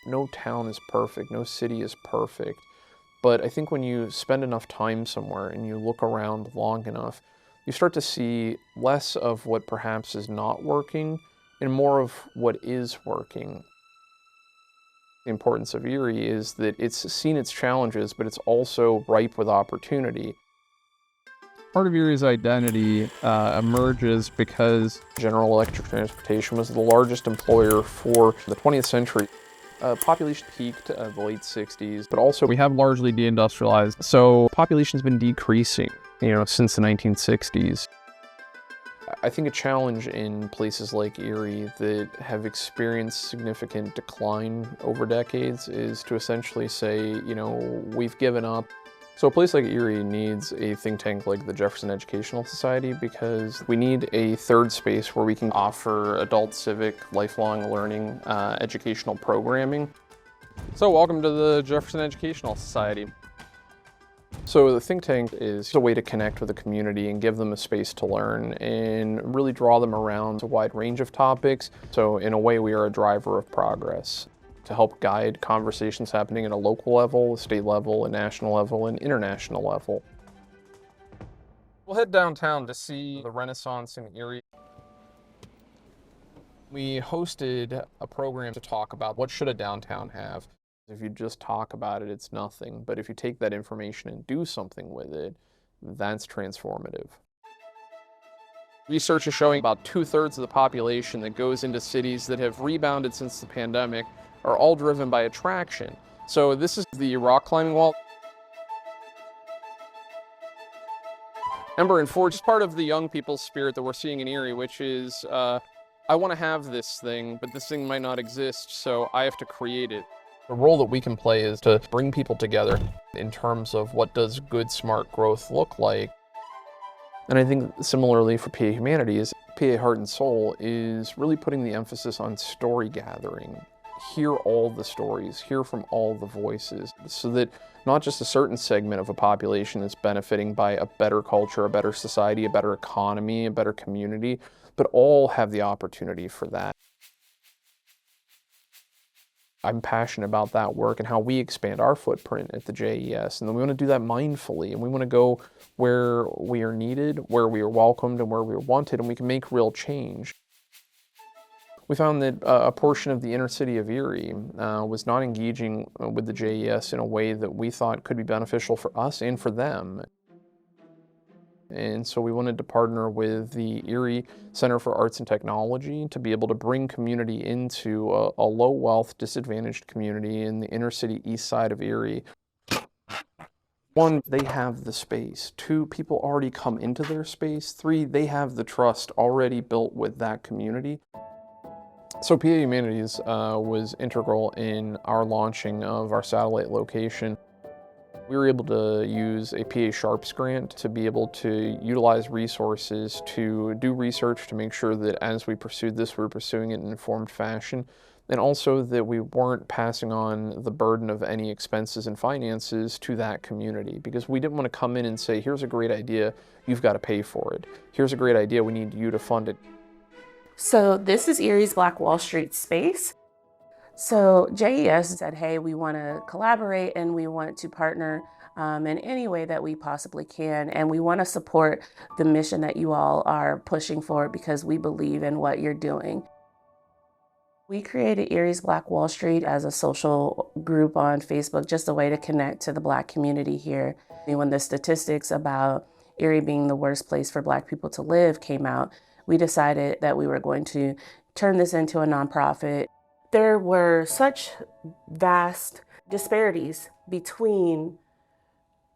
No town is perfect, no city is perfect, but I think when you spend enough time somewhere and you look around long enough, you start to see less of what perhaps is not working and more of what is working. The importance of Erie is that it's seen its challenges, but it's also ripe with opportunity. Part of Erie's identity emerges because General Electric Transportation was the largest employer for the 20th century. Population peaked in the late 60s, but also we have largely deindustrialized, so population's been decreasing, since the 1960s. I think a challenge in places like Erie that have experienced significant decline over decades is to essentially say, we've given up. So a place like Erie needs a think tank like the Jefferson Educational Society because we need a third space where we can offer adult civic, lifelong learning, educational programming. So welcome to the Jefferson Educational Society. So the think tank is a way to connect with the community and give them a space to learn and really draw them around a wide range of topics. So in a way, we are a driver of progress to help guide conversations happening at a local level, a state level, a national level, and international level. We'll head downtown to see the Renaissance in Erie. We hosted a program to talk about what should a downtown have. If you just talk about it, it's nothing. But if you take that information and do something with it, that's transformative. Research is showing about 2/3 of the population that goes into cities that have rebounded since the pandemic are all driven by attraction. So this is the rock climbing wall. Ember and Forge is part of the young people's spirit that we're seeing in Erie, which is, I want to have this thing, but this thing might not exist, so I have to create it. The role that we can play is to bring people together in terms of what does good, smart growth look like. And I think similarly for PA Humanities, PA Heart and Soul is really putting the emphasis on story gathering. Hear all the stories, hear from all the voices, so that not just a certain segment of a population is benefiting by a better culture, a better society, a better economy, a better community, but all have the opportunity for that. I'm passionate about that work and how we expand our footprint at the JES, and then we want to do that mindfully, and we want to go where we are needed, where we are welcomed, and where we are wanted, and we can make real change. We found that a portion of the inner city of Erie was not engaging with the JES in a way that we thought could be beneficial for us and for them. And so we wanted to partner with the Erie Center for Arts and Technology to be able to bring community into a low-wealth, disadvantaged community in the inner city east side of Erie. One, they have the space. Two, people already come into their space. Three, they have the trust already built with that community. So PA Humanities was integral in our launching of our satellite location. We were able to use a PA Sharps grant to be able to utilize resources to do research to make sure that as we pursued this, we were pursuing it in an informed fashion, and also that we weren't passing on the burden of any expenses and finances to that community, because we didn't want to come in and say, here's a great idea, you've got to pay for it. Here's a great idea, we need you to fund it. So this is Erie's Black Wall Street space. So JES said, hey, we want to collaborate and we want to partner in any way that we possibly can. And we want to support the mission that you all are pushing for because we believe in what you're doing. We created Erie's Black Wall Street as a social group on Facebook, just a way to connect to the Black community here. And when the statistics about Erie being the worst place for Black people to live came out, we decided that we were going to turn this into a nonprofit. There were such vast disparities between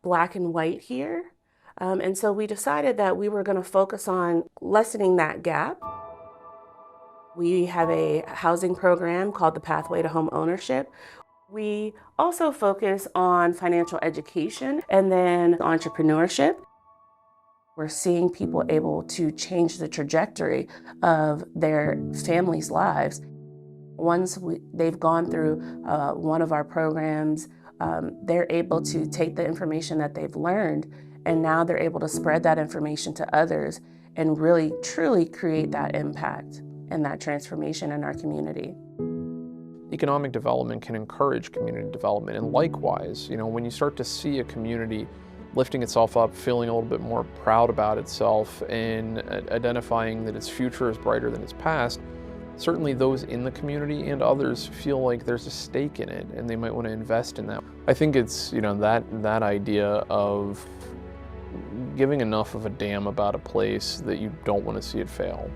Black and white here. And so we decided that we were going to focus on lessening that gap. We have a housing program called the Pathway to Home Ownership. We also focus on financial education and then entrepreneurship. We're seeing people able to change the trajectory of their families' lives. Once they've gone through one of our programs, they're able to take the information that they've learned, and now they're able to spread that information to others and really, truly create that impact and that transformation in our community. economic development can encourage community development. And likewise, when you start to see a community lifting itself up, feeling a little bit more proud about itself, and identifying that its future is brighter than its past, certainly those in the community and others feel like there's a stake in it and they might want to invest in that. I think it's, that idea of giving enough of a damn about a place that you don't want to see it fail.